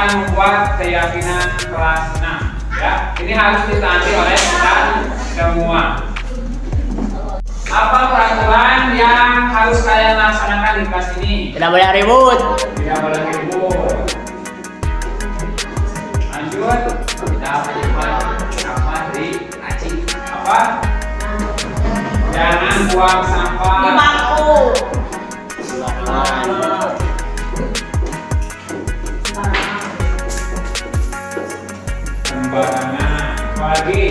akan membuat keyakinan kelas 6. Ya, ini harus ditaati oleh kita semua. Apa peraturan yang harus kalian laksanakan di kelas ini? Tidak boleh ribut. Tidak boleh ribut. Lanjut. Kita apa di aci? Apa? Jangan buang sampah Di bangku. sembarangan. Apalagi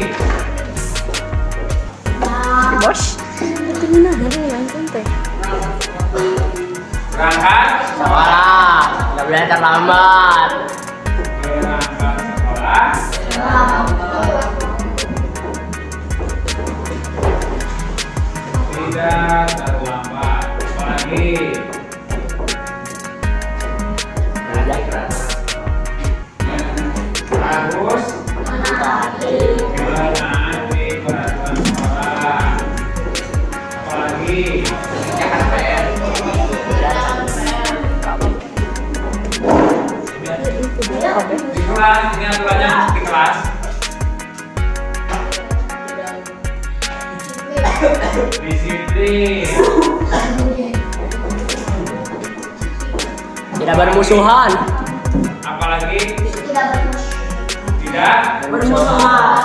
Bos. Itu gimana dari langsung teh? berangkat Sekolah. Tidak boleh terlambat. berangkat sekolah. Tidak terlambat. Apalagi Belajar keras. harus menaati peraturan sekolah. Apalagi Jangan PR. di kelas, ini aturannya di kelas. Disiplin. Tidak bermusuhan. Apalagi tidak Bermusuhan.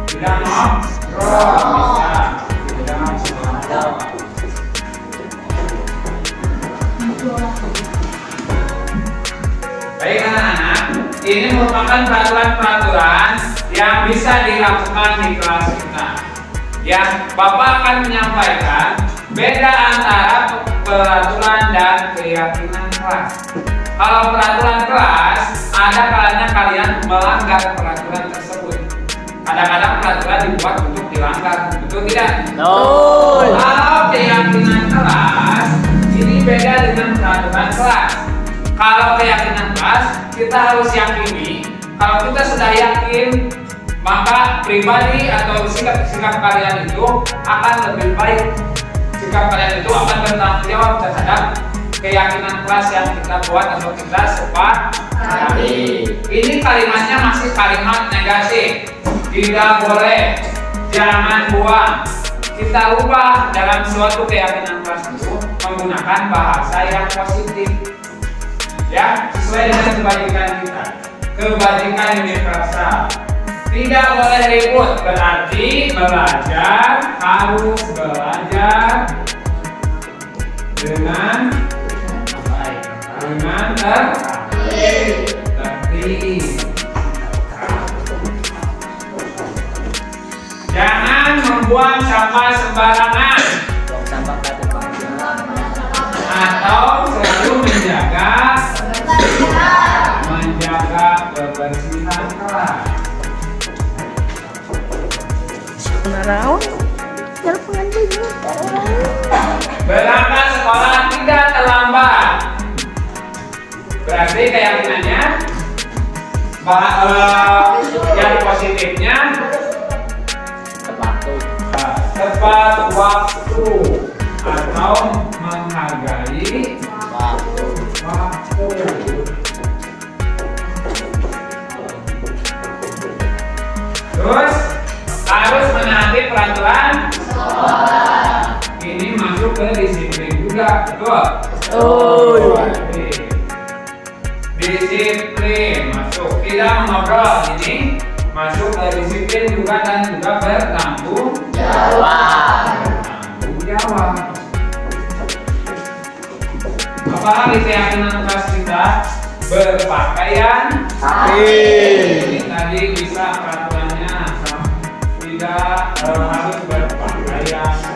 tidak ngobrol, bisa tidak ngobrol. Baik anak-anak, ini merupakan peraturan-peraturan yang bisa dilakukan di kelas kita. Ya, Bapak akan menyampaikan beda antara peraturan dan keyakinan kelas. Kalau peraturan kelas, ada kalanya kalian melanggar peraturan tersebut. Kadang-kadang peraturan dibuat untuk dilanggar, betul tidak? Betul. Kalau keyakinan kelas, ini beda dengan peraturan kelas. Kalau keyakinan kelas, kita harus yakini. Kalau kita sudah yakin, maka pribadi atau sikap kalian itu akan lebih baik. Sikap kalian itu akan bertanggung jawab terhadap keyakinan kelas yang kita buat atau kita sepakati. Ini kalimatnya masih kalimat negatif. Tidak boleh, jangan buang. Kita ubah dalam suatu keyakinan kelas itu menggunakan bahasa yang positif. Ya, sesuai dengan kebajikan kita. Kebajikan universal. Tidak boleh ribut, berarti belajar harus belajar dengan tertib. Jangan membuang sampah sembarangan atau selalu menjaga kebersihan kelas. Berangkat sekolah tidak terlambat. Berarti keyakinannya yang positifnya tepat waktu atau menghargai waktu. Terus harus menaati peraturan sekolah. Ini masuk ke disiplin juga, betul? Disiplin masuk, tidak mengobrol, ini masuk ke disiplin juga dan juga bertanggung jawab. Apalagi keyakinan kelas kita berpakaian rapi. Ini tadi bisa peraturannya tidak harus berpakaian rapi.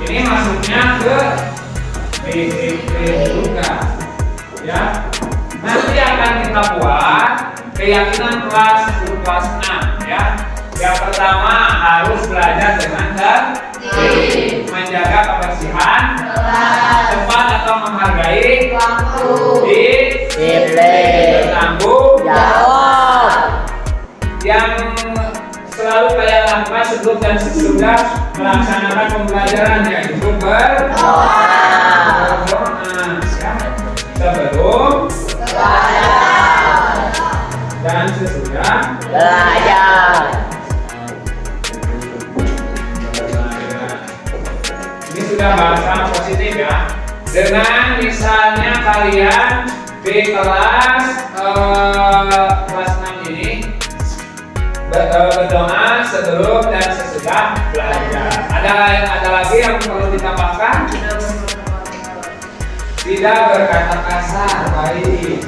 Ini masuknya ke disiplin juga, ya. Nanti akan kita buat keyakinan kelas 6, ya. Yang pertama harus belajar dengan tertib, menjaga kebersihan tempat atau menghargai waktu, disiplin, bertanggung jawab. Yang selalu kayak kelas sebelum dan sesudah melaksanakan pembelajaran, yaitu berdoa. Sebelum dan sesudah Belajar. Ini sudah bahasa positif ya. Dengan misalnya kalian di kelas 6 ini berdoa sebelum dan sesudah belajar. Ada lagi yang perlu ditambahkan? Tidak berkata kasar, baik.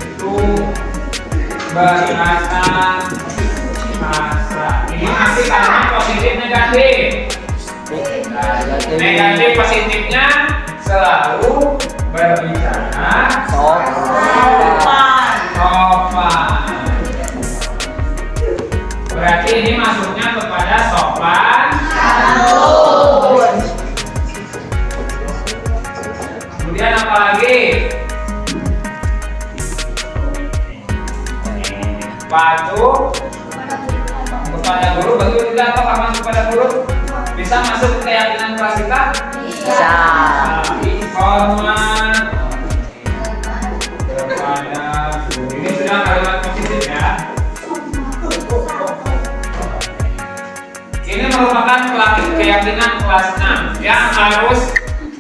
Itu berkata kasar. Ini masih kalimat positif negatif. Negatif positifnya selalu berbicara sopan. Berarti ini masuknya kepada sopan santun. Kemudian apa lagi? Patuh kepada guru, betul tidak atau aman kepada guru? Bisa masuk ke keyakinan kelas kita? Bisa. Hormat kepada guru. Ini sudah kalimat positif ya. Ini merupakan keyakinan kelas 6 yang harus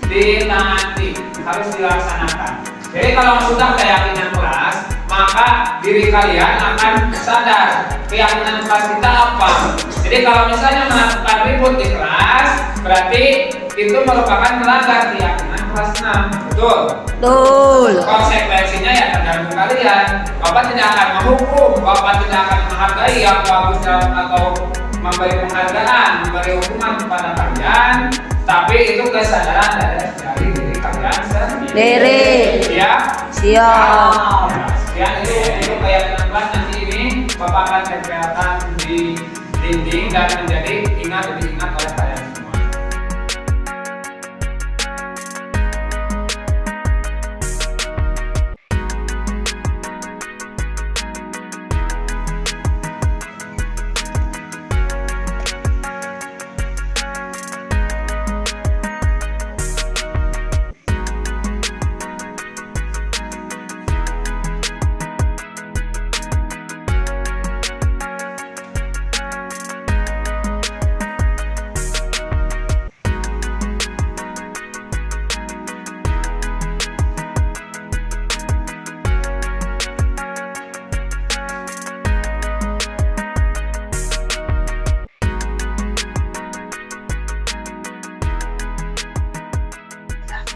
ditaati, harus dilaksanakan. Jadi kalau sudah keyakinan kelas, maka diri kalian akan sadar keyakinan kelas kita apa. Jadi kalau misalnya melakukan ribut di kelas, berarti itu merupakan melanggar keyakinan kelas 6. Betul? Betul. Konsekuensinya ya tergantung kalian. Bapak tidak akan menghukum, Bapak tidak akan menghargai yang bagus atau memberi penghargaan, memberi hukuman kepada kalian, tapi itu kesadaran dari diri kalian sendiri. Ya, Siap. ya itu keyakinan kelas nanti ini Bapak akan tempelkan di dinding dan menjadi lebih ingat oleh kalian semua.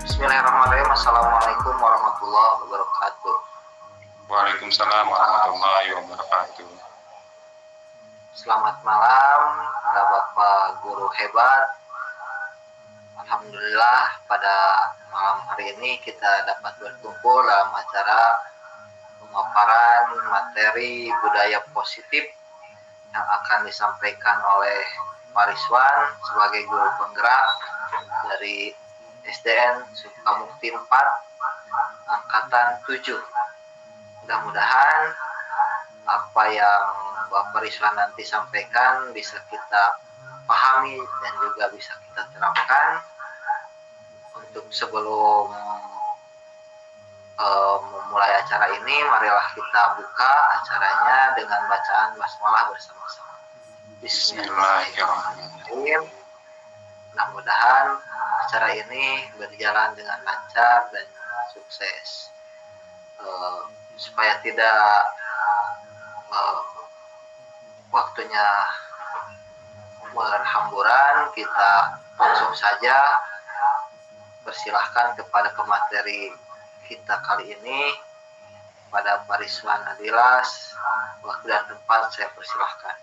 Bismillahirrahmanirrahim. Assalamualaikum warahmatullahi wabarakatuh. Waalaikumsalam warahmatullahi wabarakatuh. Selamat malam, Bapak guru hebat. Alhamdulillah pada malam hari ini kita dapat berkumpul dalam acara pemaparan materi budaya positif yang akan disampaikan oleh Pak Rizwan sebagai guru penggerak dari SDN Sukamukti 4 Angkatan 7. Mudah-mudahan apa yang Bapak Rizwan nanti sampaikan bisa kita pahami dan juga bisa kita terapkan. Untuk sebelum memulai acara ini, marilah kita buka acaranya dengan bacaan basmalah bersama-sama. Bismillahirrahmanirrahim. Mudah-mudahan acara ini berjalan dengan lancar dan sukses. Supaya tidak waktunya berhamburan, kita langsung saja persilahkan kepada pemateri kita kali ini, pada Pak Rizwan Nadilas. Waktu dan tempat saya persilahkan.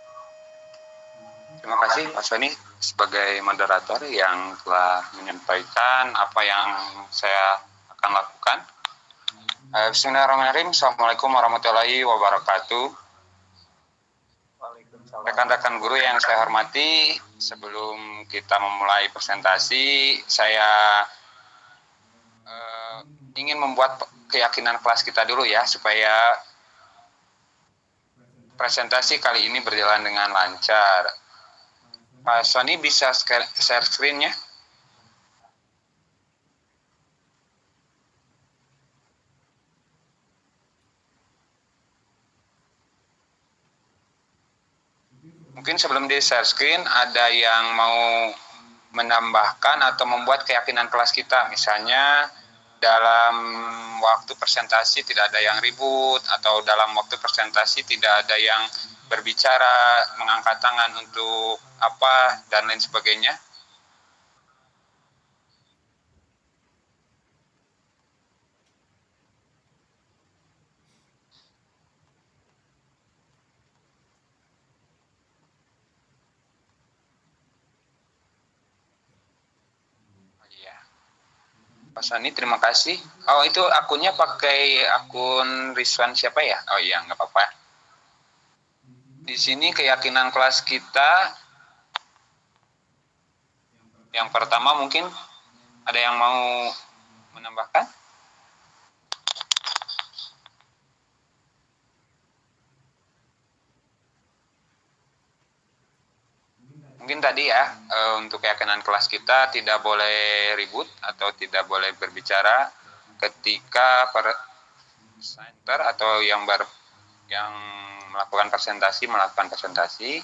Terima kasih Pak Soni sebagai moderator yang telah menyampaikan apa yang saya akan lakukan. Bismillahirrahmanirrahim. Assalamualaikum warahmatullahi wabarakatuh. Rekan-rekan guru yang saya hormati, sebelum kita memulai presentasi, saya ingin membuat keyakinan kelas kita dulu ya, supaya presentasi kali ini berjalan dengan lancar. Pak Sony bisa share screen-nya? Mungkin sebelum di share screen ada yang mau menambahkan atau membuat keyakinan kelas kita. Misalnya dalam waktu presentasi tidak ada yang ribut, atau dalam waktu presentasi tidak ada yang berbicara, mengangkat tangan untuk apa, dan lain sebagainya. Pak Sani, terima kasih. Oh, itu akunnya pakai akun Rizwan siapa ya? Oh iya, nggak apa-apa. Di sini keyakinan kelas kita, yang pertama mungkin ada yang mau menambahkan? Mungkin tadi ya, untuk keyakinan kelas kita tidak boleh ribut atau tidak boleh berbicara ketika presenter atau yang melakukan presentasi.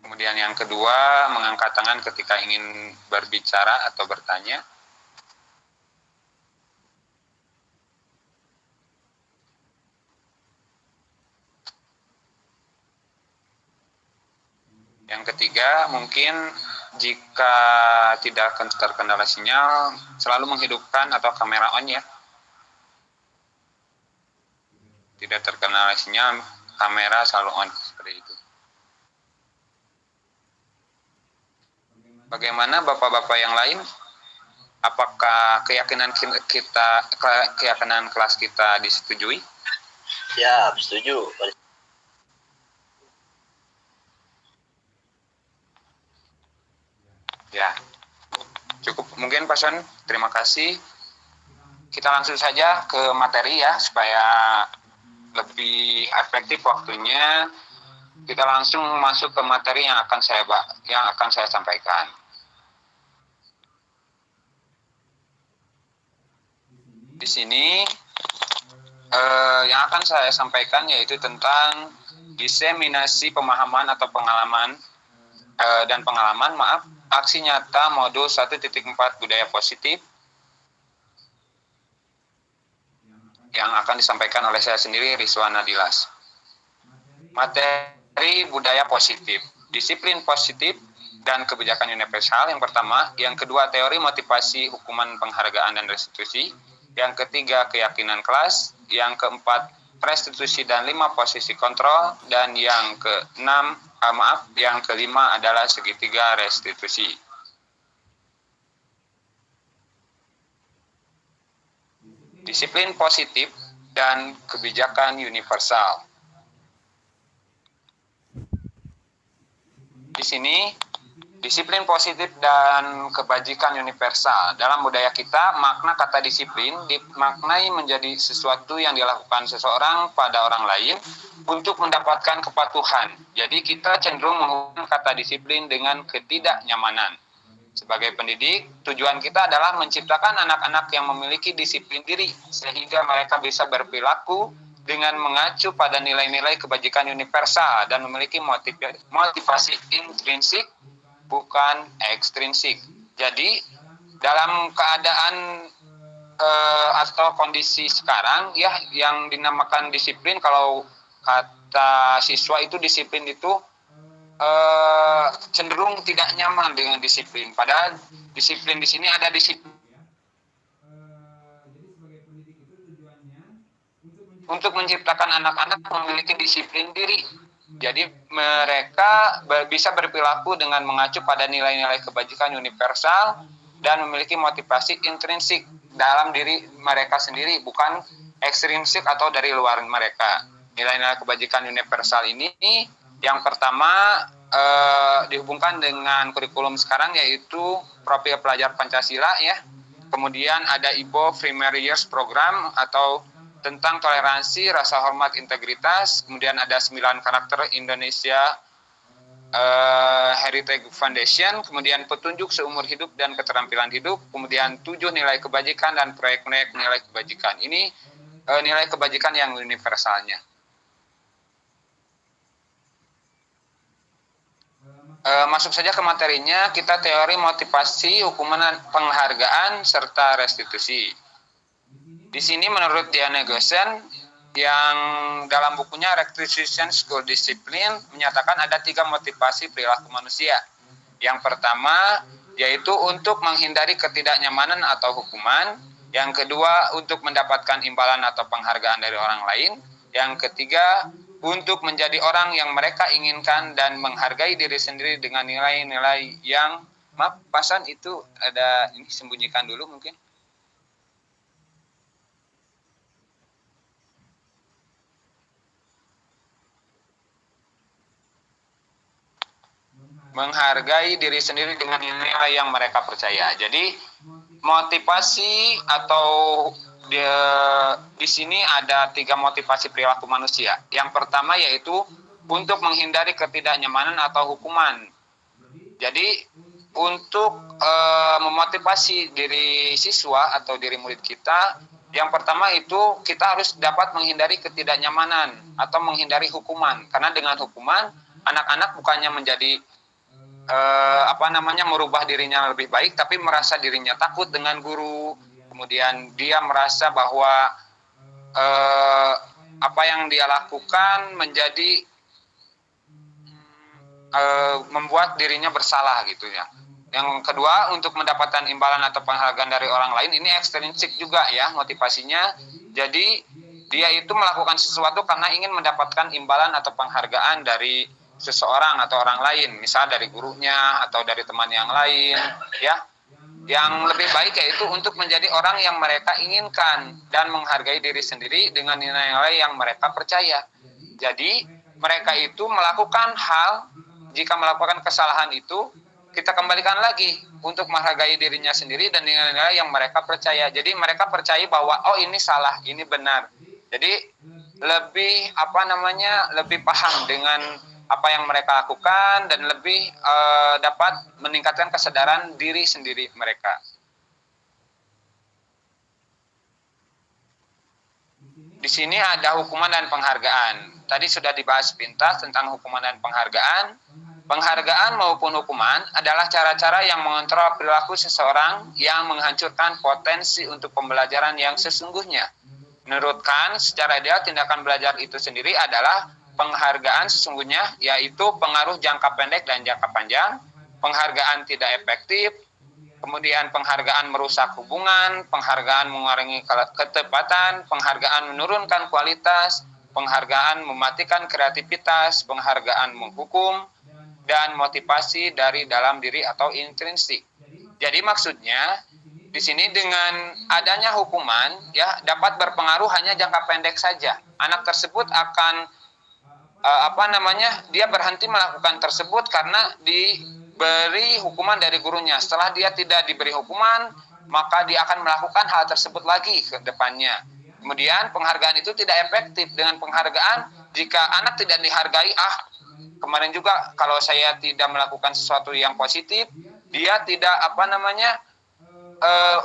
Kemudian yang kedua, mengangkat tangan ketika ingin berbicara atau bertanya. Yang ketiga, mungkin jika tidak terkendala sinyal, selalu menghidupkan atau kamera on ya. Tidak terkendala sinyal, kamera selalu on, seperti itu. Bagaimana Bapak-bapak yang lain? Apakah keyakinan kelas kita disetujui? Siap, setuju. Ya, cukup mungkin Pak Son. Terima kasih. Kita langsung saja ke materi ya, supaya lebih efektif waktunya. Kita langsung masuk ke materi yang akan saya sampaikan. Di sini yang akan saya sampaikan yaitu tentang diseminasi pemahaman atau pengalaman aksi nyata modul 1.4 budaya positif yang akan disampaikan oleh saya sendiri, Rizwan Nadilas. Materi budaya positif, disiplin positif dan kebijakan universal yang pertama, yang kedua teori motivasi, hukuman, penghargaan dan restitusi, yang ketiga keyakinan kelas, yang keempat restitusi dan 5 posisi kontrol, dan yang kelima adalah segitiga restitusi. Disiplin positif dan kebijakan universal. Di sini disiplin positif dan kebajikan universal. Dalam budaya kita, makna kata disiplin dimaknai menjadi sesuatu yang dilakukan seseorang pada orang lain untuk mendapatkan kepatuhan. Jadi kita cenderung menghubungkan kata disiplin dengan ketidaknyamanan. Sebagai pendidik, tujuan kita adalah menciptakan anak-anak yang memiliki disiplin diri, sehingga mereka bisa berperilaku dengan mengacu pada nilai-nilai kebajikan universal dan memiliki motivasi intrinsik bukan ekstrinsik. Jadi dalam keadaan atau kondisi sekarang ya yang dinamakan disiplin, kalau kata siswa itu disiplin itu cenderung tidak nyaman dengan disiplin. Padahal disiplin di sini ada disiplin untuk menciptakan anak-anak memiliki disiplin diri. Jadi mereka bisa berperilaku dengan mengacu pada nilai-nilai kebajikan universal dan memiliki motivasi intrinsik dalam diri mereka sendiri, bukan ekstrinsik atau dari luar mereka. Nilai-nilai kebajikan universal ini Yang pertama dihubungkan dengan kurikulum sekarang, yaitu profil pelajar Pancasila ya. Kemudian ada IPO Primary Years Program atau tentang toleransi, rasa hormat, integritas. Kemudian ada 9 karakter Indonesia Heritage Foundation. Kemudian petunjuk seumur hidup dan keterampilan hidup. Kemudian 7 nilai kebajikan dan proyek-proyek nilai kebajikan. Ini nilai kebajikan yang universalnya. Masuk saja ke materinya. Kita teori motivasi, hukuman, penghargaan, serta restitusi. Di sini menurut Diana Gosen yang dalam bukunya Restitution School Discipline menyatakan ada 3 motivasi perilaku manusia. Yang pertama yaitu untuk menghindari ketidaknyamanan atau hukuman. Yang kedua untuk mendapatkan imbalan atau penghargaan dari orang lain. Yang ketiga untuk menjadi orang yang mereka inginkan dan menghargai diri sendiri dengan nilai-nilai yang, maaf, pasan itu ada, ini sembunyikan dulu mungkin. Menghargai diri sendiri dengan nilai yang mereka percaya. Jadi motivasi atau di sini ada 3 motivasi perilaku manusia. Yang pertama yaitu untuk menghindari ketidaknyamanan atau hukuman. Jadi untuk memotivasi diri siswa atau diri murid kita, yang pertama itu kita harus dapat menghindari ketidaknyamanan atau menghindari hukuman. Karena dengan hukuman anak-anak bukannya menjadi merubah dirinya lebih baik, tapi merasa dirinya takut dengan guru. Kemudian dia merasa bahwa apa yang dia lakukan menjadi membuat dirinya bersalah gitu ya. Yang kedua, untuk mendapatkan imbalan atau penghargaan dari orang lain, ini ekstrinsik juga ya motivasinya. Jadi dia itu melakukan sesuatu karena ingin mendapatkan imbalan atau penghargaan dari seseorang atau orang lain, misal dari gurunya atau dari teman yang lain ya. Yang lebih baik yaitu untuk menjadi orang yang mereka inginkan dan menghargai diri sendiri dengan nilai-nilai yang mereka percaya. Jadi mereka itu melakukan hal, jika melakukan kesalahan itu, kita kembalikan lagi untuk menghargai dirinya sendiri dan nilai-nilai yang mereka percaya. Jadi mereka percaya bahwa oh ini salah, ini benar. Jadi lebih lebih paham dengan apa yang mereka lakukan dan lebih dapat meningkatkan kesadaran diri sendiri mereka. Di sini ada hukuman dan penghargaan. Tadi sudah dibahas pintas tentang hukuman dan penghargaan. Penghargaan maupun hukuman adalah cara-cara yang mengontrol perilaku seseorang yang menghancurkan potensi untuk pembelajaran yang sesungguhnya. Menurut Kant, secara ideal tindakan belajar itu sendiri adalah penghargaan sesungguhnya, yaitu pengaruh jangka pendek dan jangka panjang. Penghargaan tidak efektif, kemudian penghargaan merusak hubungan, penghargaan mengurangi ketepatan, penghargaan menurunkan kualitas, penghargaan mematikan kreativitas, penghargaan menghukum, dan motivasi dari dalam diri atau intrinsik. Jadi maksudnya di sini dengan adanya hukuman ya dapat berpengaruh hanya jangka pendek saja. Anak tersebut akan dia berhenti melakukan tersebut karena diberi hukuman dari gurunya. Setelah dia tidak diberi hukuman, maka dia akan melakukan hal tersebut lagi ke depannya. Kemudian penghargaan itu tidak efektif. Dengan penghargaan, jika anak tidak dihargai, kemarin juga kalau saya tidak melakukan sesuatu yang positif, dia tidak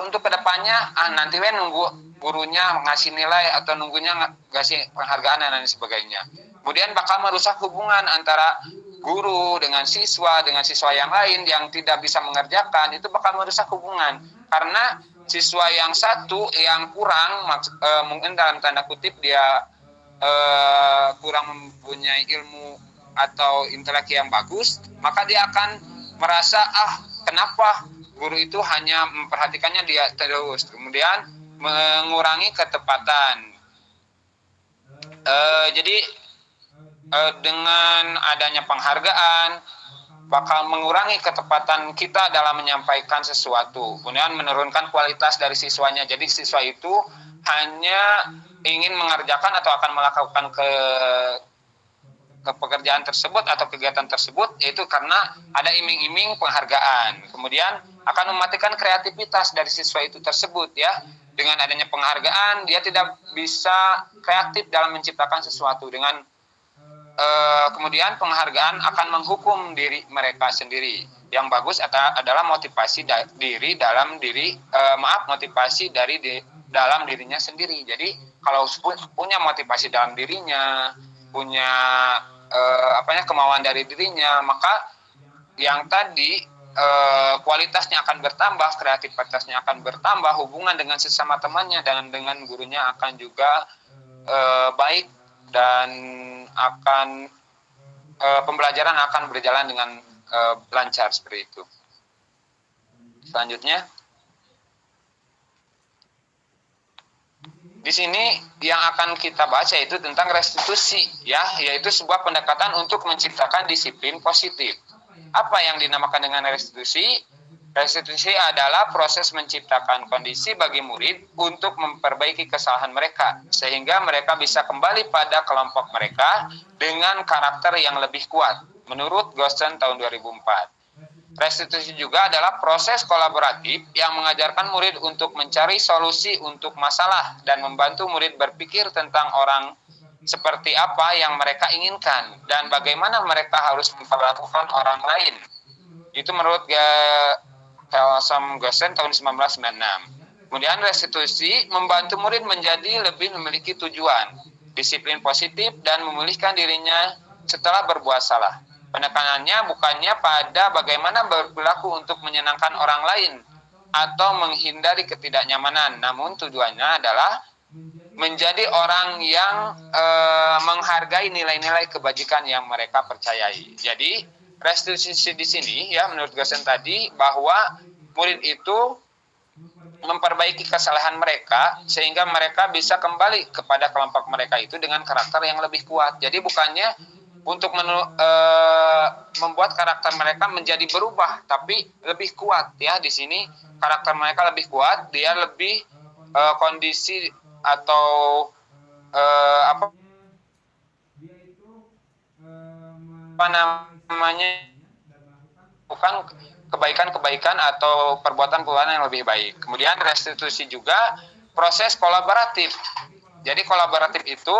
untuk kedepannya nanti nunggu gurunya ngasih nilai atau nunggunya ngasih penghargaan dan lain sebagainya. Kemudian bakal merusak hubungan antara guru dengan siswa yang lain yang tidak bisa mengerjakan, itu bakal merusak hubungan. Karena siswa yang satu yang kurang, mungkin dalam tanda kutip dia kurang mempunyai ilmu atau intelek yang bagus, maka dia akan merasa kenapa guru itu hanya memperhatikannya dia terus, kemudian mengurangi ketepatan. Jadi dengan adanya penghargaan bakal mengurangi ketepatan kita dalam menyampaikan sesuatu, kemudian menurunkan kualitas dari siswanya. Jadi siswa itu hanya ingin mengerjakan atau akan melakukan pekerjaan tersebut atau kegiatan tersebut, yaitu karena ada iming-iming penghargaan. Kemudian akan mematikan kreativitas dari siswa itu tersebut ya. Dengan adanya penghargaan, dia tidak bisa kreatif dalam menciptakan sesuatu. Dengan kemudian penghargaan akan menghukum diri mereka sendiri. Yang bagus adalah motivasi diri dalam diri, motivasi dari dalam dirinya sendiri. Jadi kalau punya motivasi dalam dirinya, punya kemauan dari dirinya, maka yang tadi kualitasnya akan bertambah, kreativitasnya akan bertambah, hubungan dengan sesama temannya dan dengan gurunya akan juga baik, dan akan pembelajaran akan berjalan dengan lancar seperti itu. Selanjutnya, di sini yang akan kita baca itu tentang restitusi ya, yaitu sebuah pendekatan untuk menciptakan disiplin positif. Apa yang dinamakan dengan restitusi? Restitusi adalah proses menciptakan kondisi bagi murid untuk memperbaiki kesalahan mereka, sehingga mereka bisa kembali pada kelompok mereka dengan karakter yang lebih kuat, menurut Gosen tahun 2004. Restitusi juga adalah proses kolaboratif yang mengajarkan murid untuk mencari solusi untuk masalah dan membantu murid berpikir tentang orang seperti apa yang mereka inginkan dan bagaimana mereka harus memperlakukan orang lain. Itu menurut Sam Gosen tahun 1996. Kemudian restitusi membantu murid menjadi lebih memiliki tujuan, disiplin positif, dan memulihkan dirinya setelah berbuat salah. Penekanannya bukannya pada bagaimana berperilaku untuk menyenangkan orang lain atau menghindari ketidaknyamanan, namun tujuannya adalah menjadi orang yang menghargai nilai-nilai kebajikan yang mereka percayai. Jadi restitusi di sini ya, menurut Gosen tadi, bahwa murid itu memperbaiki kesalahan mereka sehingga mereka bisa kembali kepada kelompok mereka itu dengan karakter yang lebih kuat. Jadi bukannya untuk membuat karakter mereka menjadi berubah, tapi lebih kuat ya. Di sini karakter mereka lebih kuat, dia lebih kondisi atau apa namanya, bukan kebaikan-kebaikan atau perbuatan-perbuatan yang lebih baik. Kemudian restitusi juga proses kolaboratif. Jadi kolaboratif itu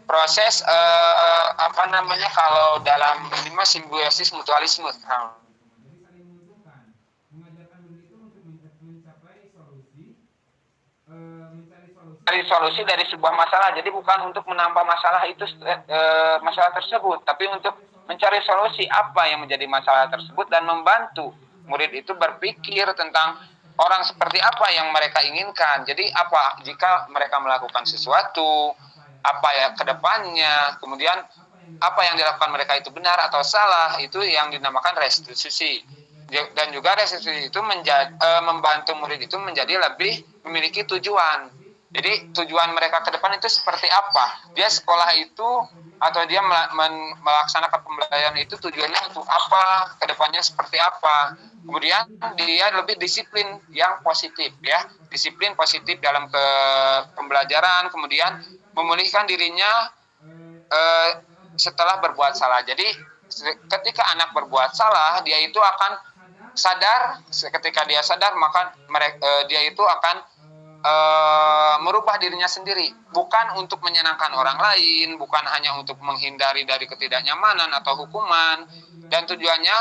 proses kalau dalam ini simbiosis mutualisme. Mencari solusi dari sebuah masalah. Jadi bukan untuk menambah masalah itu masalah tersebut, tapi untuk mencari solusi apa yang menjadi masalah tersebut dan membantu murid itu berpikir tentang orang seperti apa yang mereka inginkan. Jadi apa jika mereka melakukan sesuatu, apa ya ke depannya, kemudian apa yang dilakukan mereka itu benar atau salah, itu yang dinamakan restitusi. Dan juga restitusi itu membantu murid itu menjadi lebih memiliki tujuan. Jadi tujuan mereka ke depan itu seperti apa? Dia sekolah itu atau dia melaksanakan pembelajaran itu tujuannya untuk apa? Ke depannya seperti apa? Kemudian dia lebih disiplin yang positif ya. Disiplin positif dalam pembelajaran, kemudian memulihkan dirinya setelah berbuat salah. Jadi ketika anak berbuat salah, dia itu akan sadar. Ketika dia sadar, maka dia itu akan merubah dirinya sendiri, bukan untuk menyenangkan orang lain, bukan hanya untuk menghindari dari ketidaknyamanan atau hukuman, dan tujuannya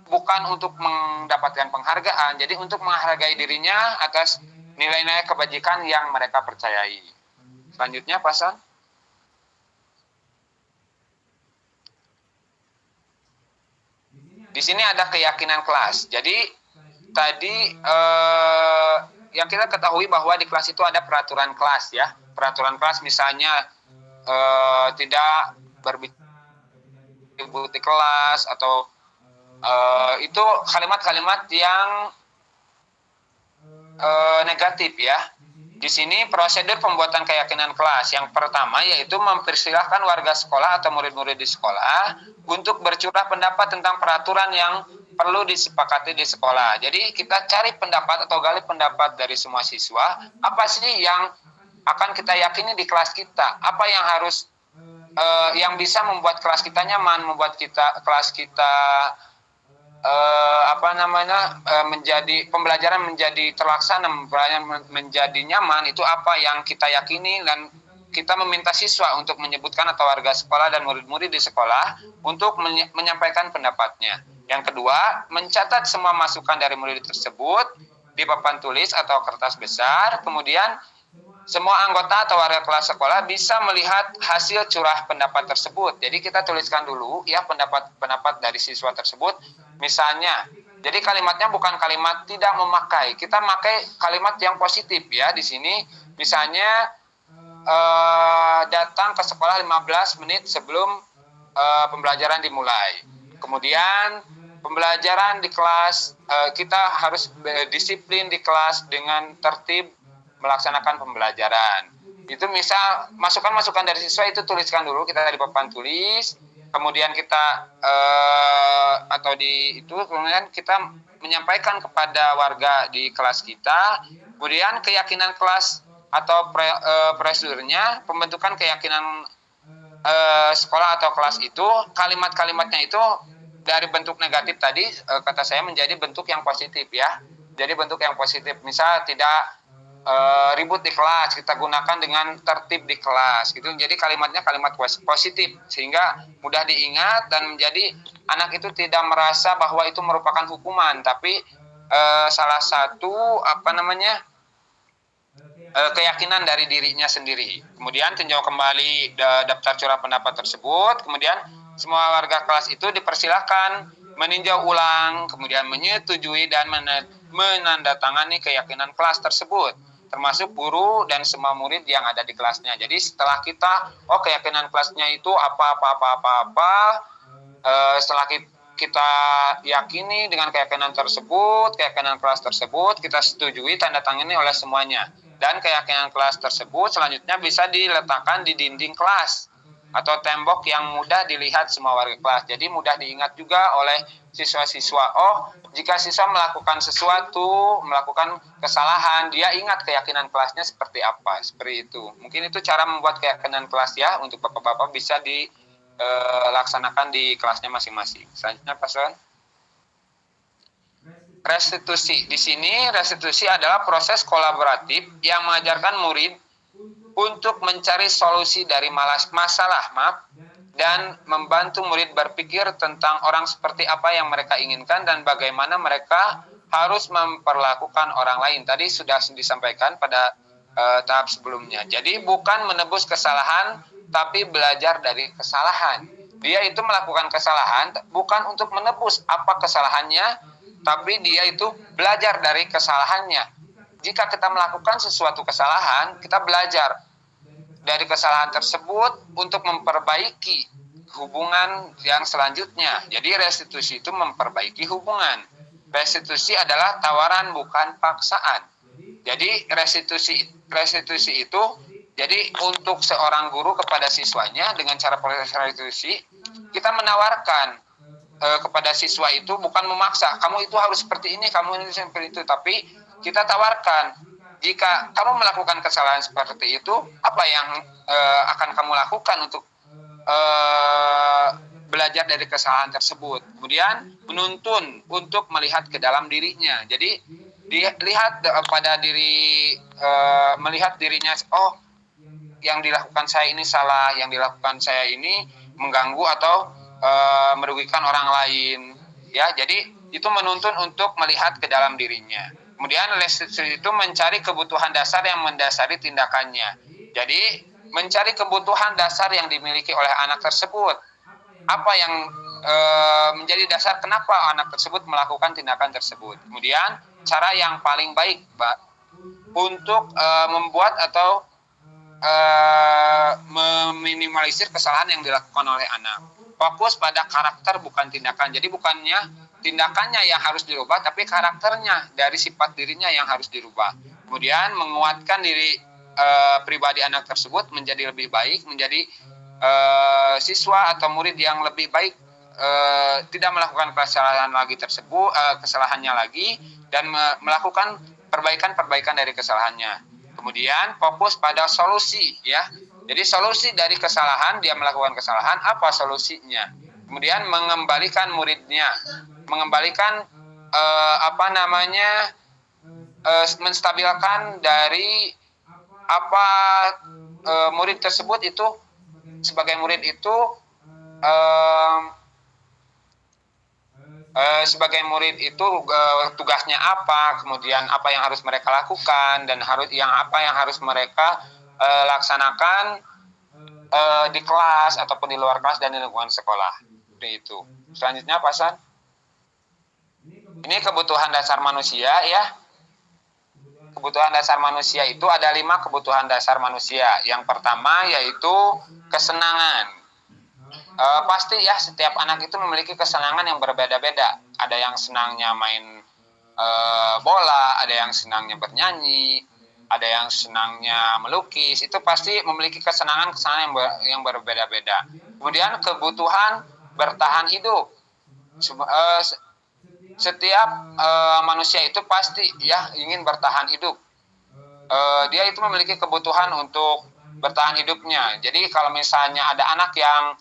bukan untuk mendapatkan penghargaan, jadi untuk menghargai dirinya atas nilai-nilai kebajikan yang mereka percayai. Selanjutnya, Pasan. Di sini ada keyakinan kelas. Jadi tadi yang kita ketahui bahwa di kelas itu ada peraturan kelas ya. Peraturan kelas misalnya tidak berbicara di kelas atau itu kalimat-kalimat yang negatif ya. Di sini prosedur pembuatan keyakinan kelas yang pertama yaitu mempersilahkan warga sekolah atau murid-murid di sekolah untuk bercurah pendapat tentang peraturan yang perlu disepakati di sekolah. Jadi kita cari pendapat atau gali pendapat dari semua siswa, apa sih yang akan kita yakini di kelas kita, apa yang harus yang bisa membuat kelas kita nyaman, membuat kelas kita menjadi pembelajaran menjadi terlaksana, pembelajaran menjadi nyaman, itu apa yang kita yakini, dan kita meminta siswa untuk menyebutkan atau warga sekolah dan murid-murid di sekolah untuk menyampaikan pendapatnya. Yang kedua, mencatat semua masukan dari murid tersebut di papan tulis atau kertas besar. Kemudian semua anggota atau warga kelas sekolah bisa melihat hasil curah pendapat tersebut. Jadi kita tuliskan dulu ya pendapat dari siswa tersebut. Misalnya, jadi kalimatnya bukan kalimat tidak memakai. Kita pakai kalimat yang positif ya di sini. Misalnya datang ke sekolah 15 menit sebelum pembelajaran dimulai. Kemudian pembelajaran di kelas, kita harus disiplin di kelas dengan tertib melaksanakan pembelajaran. Itu misal masukan-masukan dari siswa itu tuliskan dulu kita di papan tulis, kemudian kita kemudian kita menyampaikan kepada warga di kelas kita. Kemudian keyakinan kelas atau prosedurnya, pembentukan keyakinan sekolah atau kelas itu, kalimat-kalimatnya itu dari bentuk negatif tadi kata saya menjadi bentuk yang positif ya. Jadi bentuk yang positif, misal tidak ribut di kelas, kita gunakan dengan tertib di kelas gitu. Jadi kalimatnya kalimat positif sehingga mudah diingat dan menjadi anak itu tidak merasa bahwa itu merupakan hukuman, tapi salah satu keyakinan dari dirinya sendiri. Kemudian tinjau kembali daftar curah pendapat tersebut. Kemudian semua warga kelas itu dipersilakan meninjau ulang, kemudian menyetujui dan menandatangani keyakinan kelas tersebut, termasuk guru dan semua murid yang ada di kelasnya. Jadi setelah kita, keyakinan kelasnya itu setelah kita yakini dengan keyakinan tersebut, keyakinan kelas tersebut, kita setujui, tanda tangani oleh semuanya. Dan keyakinan kelas tersebut selanjutnya bisa diletakkan di dinding kelas atau tembok yang mudah dilihat semua warga kelas. Jadi mudah diingat juga oleh siswa-siswa. Jika siswa melakukan sesuatu, melakukan kesalahan, dia ingat keyakinan kelasnya seperti apa, seperti itu. Mungkin itu cara membuat keyakinan kelas ya, untuk bapak-bapak bisa dilaksanakan di kelasnya masing-masing. Selanjutnya Pak Son. Restitusi. Di sini restitusi adalah proses kolaboratif yang mengajarkan murid untuk mencari solusi dari masalah, dan membantu murid berpikir tentang orang seperti apa yang mereka inginkan dan bagaimana mereka harus memperlakukan orang lain. Tadi sudah disampaikan pada tahap sebelumnya. Jadi bukan menebus kesalahan, tapi belajar dari kesalahan. Dia itu melakukan kesalahan bukan untuk menebus apa kesalahannya, tapi dia itu belajar dari kesalahannya. Jika kita melakukan sesuatu kesalahan, kita belajar dari kesalahan tersebut untuk memperbaiki hubungan yang selanjutnya. Jadi restitusi itu memperbaiki hubungan. Restitusi adalah tawaran bukan paksaan. Jadi restitusi itu jadi untuk seorang guru kepada siswanya dengan cara proses restitusi, kita menawarkan kepada siswa itu bukan memaksa, kamu itu harus seperti ini, kamu ini seperti itu, tapi kita tawarkan, jika kamu melakukan kesalahan seperti itu, apa yang akan kamu lakukan untuk belajar dari kesalahan tersebut. Kemudian menuntun untuk melihat ke dalam dirinya. Jadi dilihat pada diri, melihat dirinya, yang dilakukan saya ini salah, yang dilakukan saya ini mengganggu atau merugikan orang lain. Ya, jadi itu menuntun untuk melihat ke dalam dirinya. Kemudian restitusi itu mencari kebutuhan dasar yang mendasari tindakannya. Jadi mencari kebutuhan dasar yang dimiliki oleh anak tersebut. Apa yang menjadi dasar kenapa anak tersebut melakukan tindakan tersebut. Kemudian cara yang paling baik, Pak, untuk membuat atau meminimalisir kesalahan yang dilakukan oleh anak. Fokus pada karakter bukan tindakan. Jadi bukannya tindakannya yang harus dirubah, tapi karakternya dari sifat dirinya yang harus dirubah. Kemudian menguatkan diri pribadi anak tersebut menjadi lebih baik, menjadi siswa atau murid yang lebih baik, tidak melakukan kesalahannya lagi, dan melakukan perbaikan dari kesalahannya. Kemudian fokus pada solusi, ya. Jadi solusi dari kesalahan, dia melakukan kesalahan, apa solusinya? Kemudian mengembalikan muridnya, mengembalikan menstabilkan dari apa murid tersebut itu, sebagai murid itu tugasnya apa, kemudian apa yang harus mereka lakukan dan apa yang harus mereka laksanakan di kelas ataupun di luar kelas dan di lingkungan sekolah. Seperti itu. Selanjutnya Pak San. Ini kebutuhan dasar manusia ya. Kebutuhan dasar manusia itu ada 5 kebutuhan dasar manusia. Yang pertama yaitu kesenangan. Pasti ya setiap anak itu memiliki kesenangan yang berbeda-beda. Ada yang senangnya main bola, ada yang senangnya bernyanyi, ada yang senangnya melukis. Itu pasti memiliki kesenangan yang berbeda-beda. Kemudian kebutuhan bertahan hidup. Setiap manusia itu pasti ya ingin bertahan hidup. Dia itu memiliki kebutuhan untuk bertahan hidupnya. Jadi kalau misalnya ada anak yang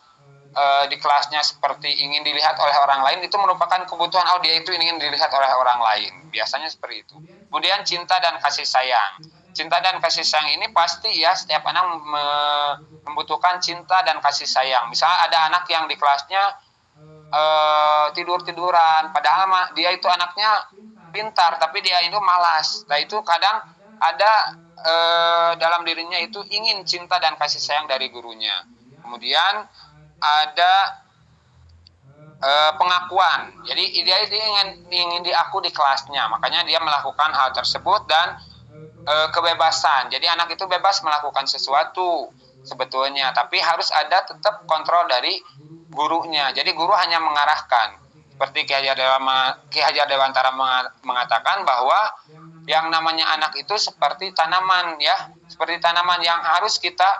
di kelasnya seperti ingin dilihat oleh orang lain, itu merupakan kebutuhan, dia itu ingin dilihat oleh orang lain. Biasanya seperti itu. Kemudian cinta dan kasih sayang. Cinta dan kasih sayang ini pasti ya setiap anak membutuhkan cinta dan kasih sayang. Misalnya ada anak yang di kelasnya tidur-tiduran, padahal dia itu anaknya pintar tapi dia itu malas. Nah itu kadang ada dalam dirinya itu ingin cinta dan kasih sayang dari gurunya. Kemudian ada pengakuan. Jadi dia ingin diaku di kelasnya, makanya dia melakukan hal tersebut. Dan kebebasan. Jadi anak itu bebas melakukan sesuatu sebetulnya, tapi harus ada tetap kontrol dari gurunya. Jadi guru hanya mengarahkan. Seperti Ki Hajar Dewantara mengatakan bahwa yang namanya anak itu seperti tanaman ya, seperti tanaman yang harus kita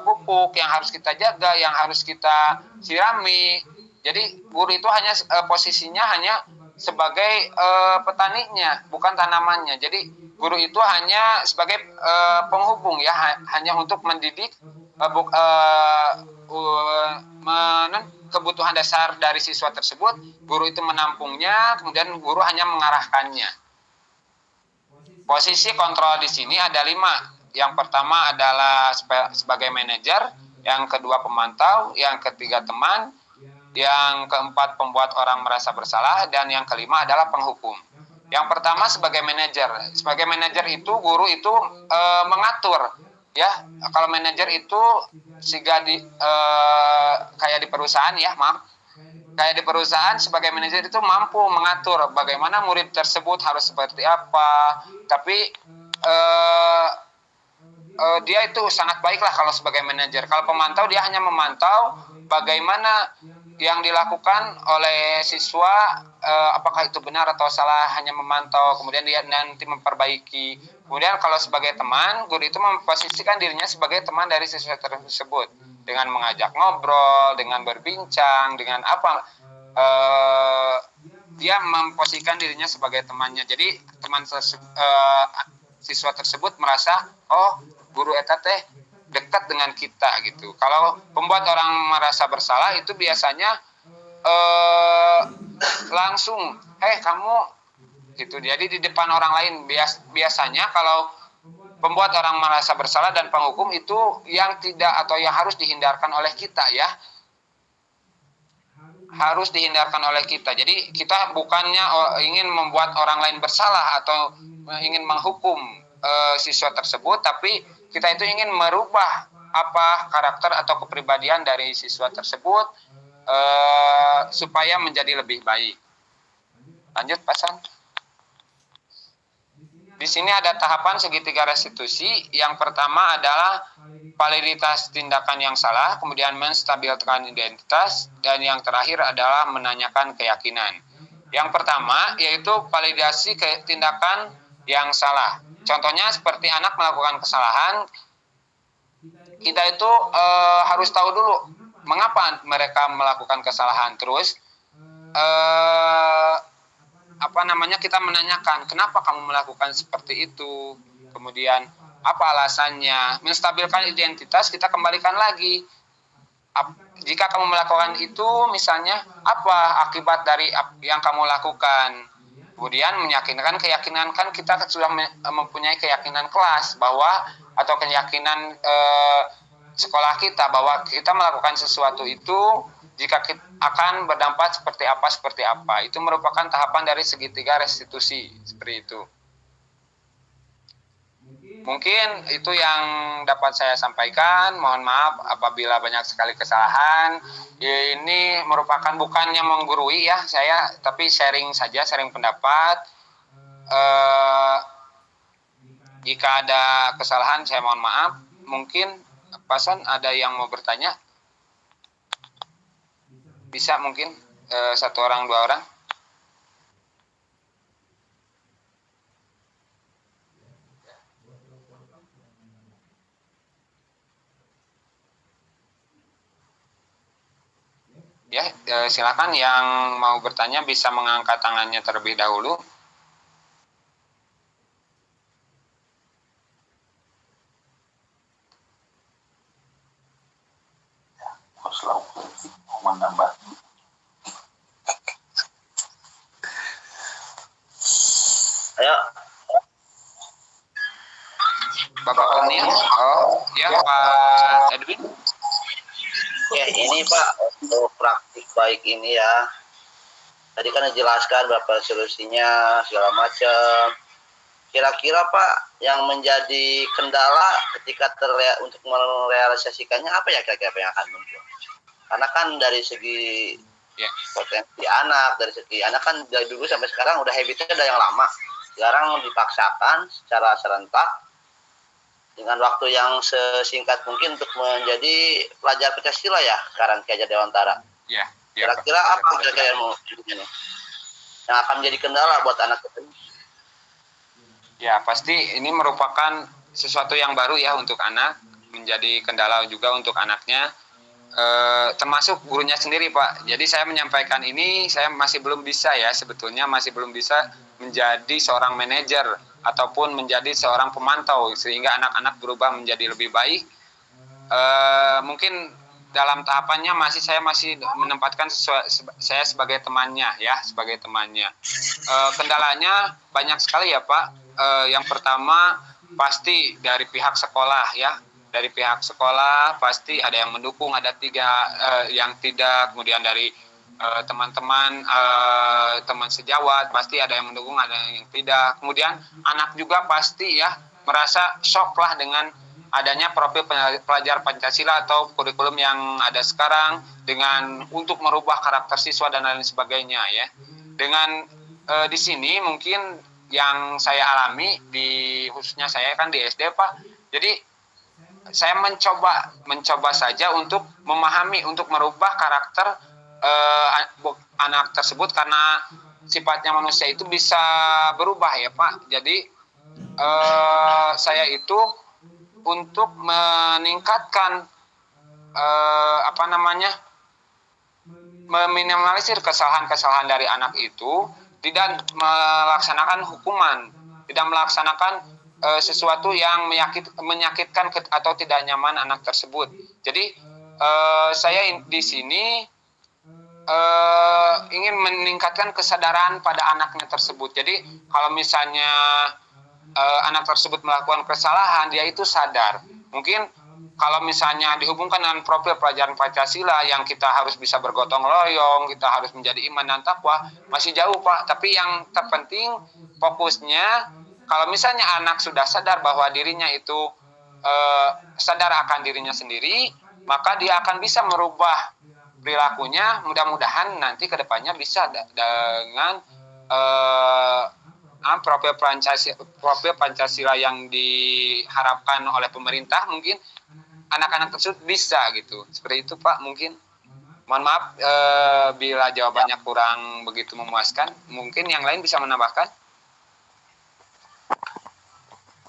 pupuk, yang harus kita jaga, yang harus kita sirami. Jadi guru itu hanya posisinya hanya sebagai petaninya, bukan tanamannya. Jadi guru itu hanya sebagai penghubung ya, hanya untuk mendidik kebutuhan dasar dari siswa tersebut. Guru itu menampungnya, kemudian guru hanya mengarahkannya. Posisi kontrol di sini ada 5. Yang pertama adalah sebagai manajer, yang kedua pemantau, yang ketiga teman, yang keempat pembuat orang merasa bersalah, dan yang kelima adalah penghukum. Yang pertama sebagai manajer. Sebagai manajer itu guru itu mengatur ya. Kalau manajer itu kayak di perusahaan ya, kayak di perusahaan, sebagai manajer itu mampu mengatur bagaimana murid tersebut harus seperti apa. Tapi dia itu sangat baiklah kalau sebagai manajer. Kalau pemantau, dia hanya memantau bagaimana yang dilakukan oleh siswa, apakah itu benar atau salah, hanya memantau, kemudian dia nanti memperbaiki. Kemudian kalau sebagai teman, guru itu memposisikan dirinya sebagai teman dari siswa tersebut dengan mengajak ngobrol, dengan berbincang, dengan dia memposisikan dirinya sebagai temannya. Jadi siswa tersebut merasa, oh guru eta teh dekat dengan kita gitu. Kalau membuat orang merasa bersalah itu biasanya langsung, kamu gitu. Jadi di depan orang lain biasanya kalau membuat orang merasa bersalah dan penghukum itu yang tidak atau yang harus dihindarkan oleh kita ya. Harus dihindarkan oleh kita. Jadi kita bukannya ingin membuat orang lain bersalah atau ingin menghukum siswa tersebut, tapi kita itu ingin merubah karakter atau kepribadian dari siswa tersebut supaya menjadi lebih baik. Lanjut Pak San. Di sini ada tahapan segitiga restitusi. Yang pertama adalah validitas tindakan yang salah, kemudian menstabilkan identitas, dan yang terakhir adalah menanyakan keyakinan. Yang pertama yaitu validasi tindakan yang salah. Contohnya seperti anak melakukan kesalahan, kita itu harus tahu dulu mengapa mereka melakukan kesalahan. Terus kita menanyakan kenapa kamu melakukan seperti itu. Kemudian Apa alasannya? Menstabilkan identitas, kita kembalikan lagi. Jika kamu melakukan itu, misalnya, apa akibat dari yang kamu lakukan? Kemudian meyakinkan keyakinan, kan kita sudah mempunyai keyakinan kelas bahwa, atau keyakinan sekolah kita bahwa kita melakukan sesuatu itu jika kita akan berdampak seperti apa. Itu merupakan tahapan dari segitiga restitusi, seperti itu. Mungkin itu yang dapat saya sampaikan. Mohon maaf apabila banyak sekali kesalahan. Ini merupakan bukannya menggurui ya saya, tapi sharing saja, sharing pendapat. Jika ada kesalahan saya mohon maaf. Mungkin Pasan ada yang mau bertanya? Bisa mungkin 1 orang 2 orang. Ya, silakan yang mau bertanya bisa mengangkat tangannya terlebih dahulu. Menambah. Ayo. Bapak Kurnia. Oh, ya Pak Edwin. Ya ini Pak, untuk praktik baik ini ya. Tadi kan dijelaskan berapa solusinya segala macam. Kira-kira Pak yang menjadi kendala ketika untuk merealisasikannya apa ya kira-kira yang akan muncul? Karena kan dari segi potensi anak, dari segi anak kan dari dulu sampai sekarang udah habitnya udah yang lama. Sekarang dipaksakan secara serentak dengan waktu yang sesingkat mungkin untuk menjadi pelajar Pancasila ya sekarang kayak Dewantara. Ya. Kira-kira apa kira-kira yang akan menjadi kendala buat anak kita? Ya, pasti ini merupakan sesuatu yang baru ya untuk anak, menjadi kendala juga untuk anaknya, termasuk gurunya sendiri Pak. Jadi saya menyampaikan ini, saya masih belum bisa ya, sebetulnya masih belum bisa menjadi seorang manajer ataupun menjadi seorang pemantau sehingga anak-anak berubah menjadi lebih baik. Mungkin dalam tahapannya saya masih menempatkan saya sebagai temannya ya, sebagai temannya. Kendalanya banyak sekali ya Pak. Yang pertama pasti dari pihak sekolah ya, dari pihak sekolah pasti ada yang mendukung, ada yang tidak, kemudian dari teman-teman teman sejawat pasti ada yang mendukung, ada yang tidak, kemudian anak juga pasti ya merasa shock lah dengan adanya profil pelajar Pancasila atau kurikulum yang ada sekarang dengan untuk merubah karakter siswa dan lain sebagainya ya. Dengan di sini mungkin yang saya alami khususnya saya kan di SD Pak. Jadi saya mencoba saja untuk memahami, untuk merubah karakter anak tersebut karena sifatnya manusia itu bisa berubah ya Pak. Jadi saya itu untuk meningkatkan meminimalisir kesalahan-kesalahan dari anak itu, tidak melaksanakan hukuman, tidak melaksanakan sesuatu yang menyakitkan atau tidak nyaman anak tersebut. Jadi saya di sini ingin meningkatkan kesadaran pada anaknya tersebut. Jadi kalau misalnya anak tersebut melakukan kesalahan, dia itu sadar. Mungkin kalau misalnya dihubungkan dengan profil pelajaran Pancasila yang kita harus bisa bergotong royong, kita harus menjadi iman dan takwa, masih jauh Pak. Tapi yang terpenting fokusnya, kalau misalnya anak sudah sadar bahwa dirinya itu sadar akan dirinya sendiri, maka dia akan bisa merubah perilakunya. Mudah-mudahan nanti ke depannya bisa dengan profil Pancasila yang diharapkan oleh pemerintah, mungkin anak-anak tersebut bisa gitu. Seperti itu Pak mungkin. Mohon maaf bila jawabannya kurang begitu memuaskan. Mungkin yang lain bisa menambahkan.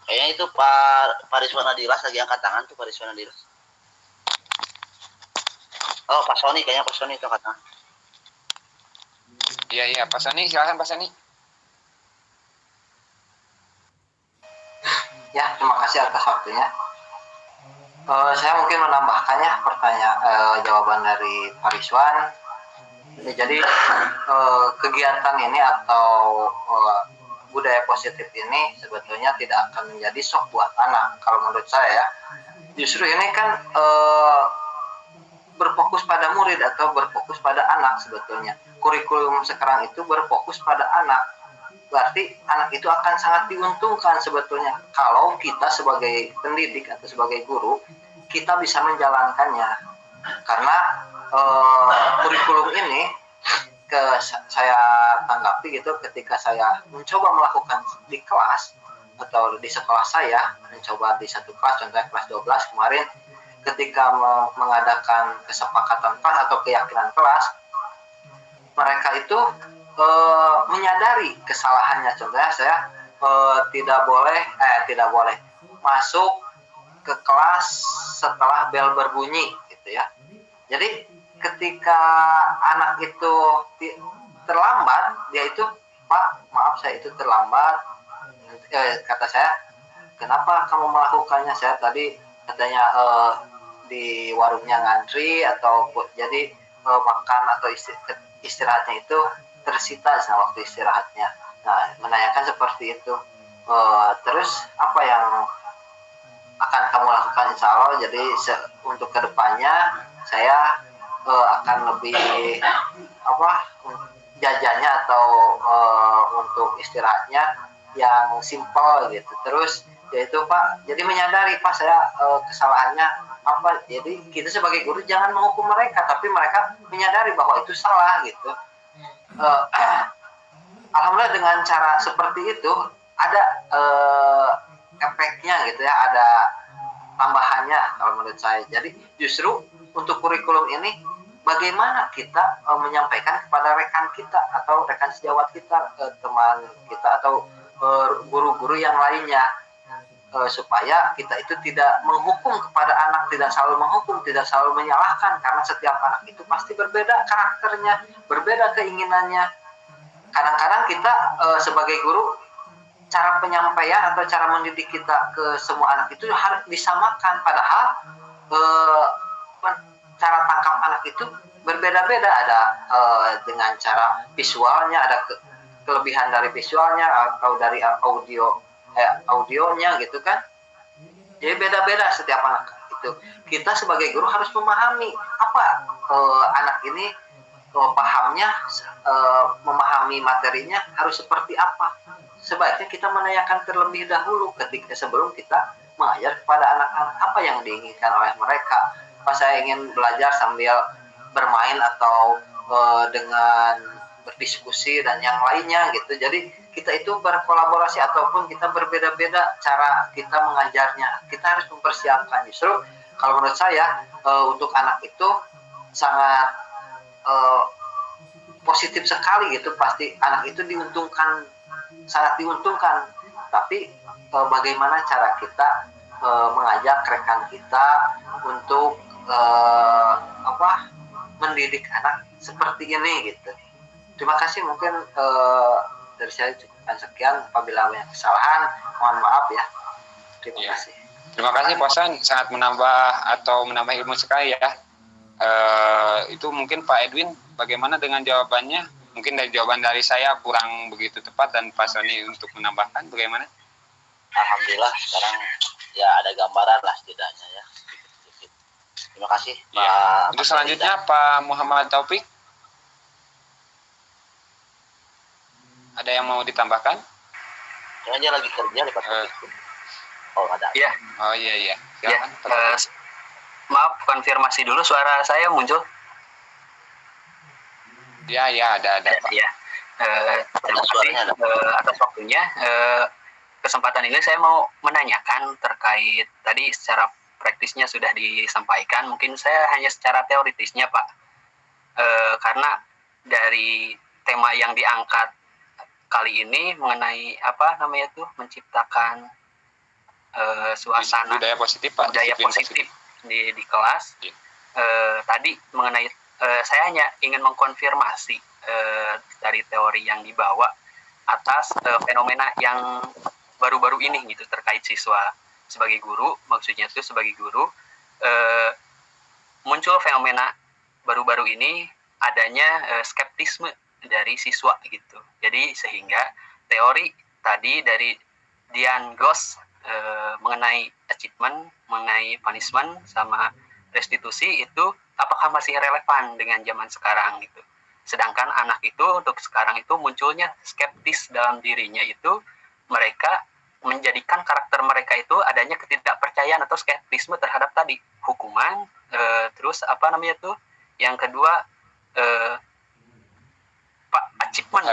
Kayaknya itu Pak Rizwan Adilas lagi angkat tangan tuh, Pak Rizwan Adilas. Oh Pak Sony, kayaknya Pak Sony itu angkat tangan. Iya Pak Sony, silakan Pak Sony. Ya, terima kasih atas waktunya. Saya mungkin menambahkannya jawaban dari Pak Rizwan. Ya, jadi kegiatan ini atau budaya positif ini sebetulnya tidak akan menjadi shock buat anak. Kalau menurut saya ya, justru ini kan berfokus pada murid atau berfokus pada anak sebetulnya. Kurikulum sekarang itu berfokus pada anak. Berarti anak itu akan sangat diuntungkan sebetulnya kalau kita sebagai pendidik atau sebagai guru kita bisa menjalankannya. Karena kurikulum ini saya tanggapi gitu ketika saya mencoba melakukan di kelas atau di sekolah saya, mencoba di satu kelas, contohnya kelas 12 kemarin, ketika mengadakan kesepakatan kelas atau keyakinan kelas, mereka itu menyadari kesalahannya. Contohnya saya tidak boleh masuk ke kelas setelah bel berbunyi gitu ya. Jadi ketika anak itu terlambat, dia itu, Pak, maaf saya itu terlambat, kata saya, kenapa kamu melakukannya? Saya tadi katanya di warungnya ngantri atau jadi makan atau istirahatnya itu tersita sama waktu istirahatnya. Nah, menanyakan seperti itu. Terus apa yang akan kamu lakukan? Insya Allah, jadi untuk kedepannya saya akan lebih jajannya atau untuk istirahatnya yang simpel gitu. Terus yaitu Pak, jadi menyadari Pak saya kesalahannya apa. Jadi kita sebagai guru jangan menghukum mereka, tapi mereka menyadari bahwa itu salah gitu. Alhamdulillah dengan cara seperti itu ada efeknya gitu ya, ada tambahannya kalau menurut saya. Jadi justru untuk kurikulum ini bagaimana kita menyampaikan kepada rekan kita atau rekan sejawat kita, teman kita atau guru-guru yang lainnya, supaya kita itu tidak menghukum kepada anak, tidak selalu menghukum, tidak selalu menyalahkan, karena setiap anak itu pasti berbeda karakternya, berbeda keinginannya. Kadang-kadang kita sebagai guru, cara penyampaian atau cara mendidik kita ke semua anak itu harus disamakan, padahal cara tangkap anak itu berbeda-beda. Ada dengan cara visualnya, ada kelebihan dari visualnya atau dari audionya gitu kan. Jadi beda-beda setiap anak itu. Kita sebagai guru harus memahami apa anak ini pahamnya, memahami materinya harus seperti apa. Sebaiknya kita menanyakan terlebih dahulu sebelum kita mengajar kepada anak-anak apa yang diinginkan oleh mereka. Apa saya ingin belajar sambil bermain atau dengan berdiskusi dan yang lainnya gitu. Jadi kita itu berkolaborasi ataupun kita berbeda-beda cara kita mengajarnya. Kita harus mempersiapkan. Justru kalau menurut saya untuk anak itu sangat positif sekali gitu. Pasti anak itu diuntungkan, sangat diuntungkan. Tapi bagaimana cara kita mengajak rekan kita untuk mendidik anak seperti ini gitu. Terima kasih, mungkin dari saya cukupkan sekian. Apabila banyak kesalahan, mohon maaf ya. Terima kasih. Terima kasih Pak San, sangat menambah ilmu sekali ya. Itu mungkin Pak Edwin, bagaimana dengan jawabannya? Mungkin dari jawaban dari saya kurang begitu tepat dan Pak Sani untuk menambahkan bagaimana? Alhamdulillah sekarang ya ada gambaran lah setidaknya ya. Terima kasih Pak. Ya. Untuk selanjutnya Pak Muhammad Taufik, ada yang mau ditambahkan? Kayaknya lagi kerja di Pak. Oh ada. Iya. Oh iya. Silakan. Ya, maaf, konfirmasi dulu suara saya muncul. Ya ada. Ya. Terima kasih atas waktunya. Kesempatan ini saya mau menanyakan terkait tadi secara praktisnya sudah disampaikan. Mungkin saya hanya secara teoritisnya Pak. Karena dari tema yang diangkat kali ini mengenai menciptakan suasana budaya positif Pak. Budaya positif di kelas. Ya. Tadi mengenai saya hanya ingin mengkonfirmasi dari teori yang dibawa atas fenomena yang baru-baru ini gitu terkait siswa sebagai guru, maksudnya itu sebagai guru muncul fenomena baru-baru ini adanya skeptisme dari siswa gitu. Jadi sehingga teori tadi dari Dian Goss mengenai achievement, mengenai punishment sama restitusi itu apakah masih relevan dengan zaman sekarang gitu. Sedangkan anak itu untuk sekarang itu munculnya skeptis dalam dirinya itu, mereka menjadikan karakter mereka itu adanya ketidakpercayaan atau skeptisme terhadap tadi hukuman, terus apa namanya tuh yang kedua achievement,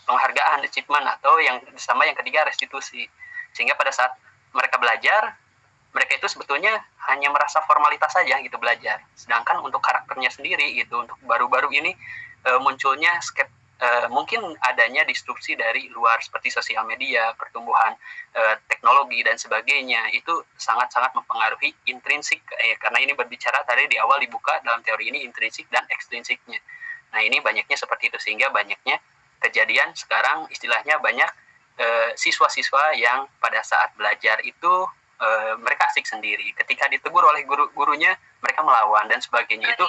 penghargaan achievement, atau yang sama yang ketiga restitusi. Sehingga pada saat mereka belajar, mereka itu sebetulnya hanya merasa formalitas saja gitu belajar. Sedangkan untuk karakternya sendiri gitu, untuk baru-baru ini munculnya mungkin adanya disrupsi dari luar seperti sosial media, pertumbuhan teknologi dan sebagainya, itu sangat-sangat mempengaruhi intrinsik, karena ini berbicara tadi di awal dibuka dalam teori ini intrinsik dan ekstrinsiknya. Nah ini banyaknya seperti itu, sehingga banyaknya kejadian sekarang istilahnya banyak siswa-siswa yang pada saat belajar itu mereka asik sendiri, ketika ditegur oleh gurunya mereka melawan dan sebagainya. Itu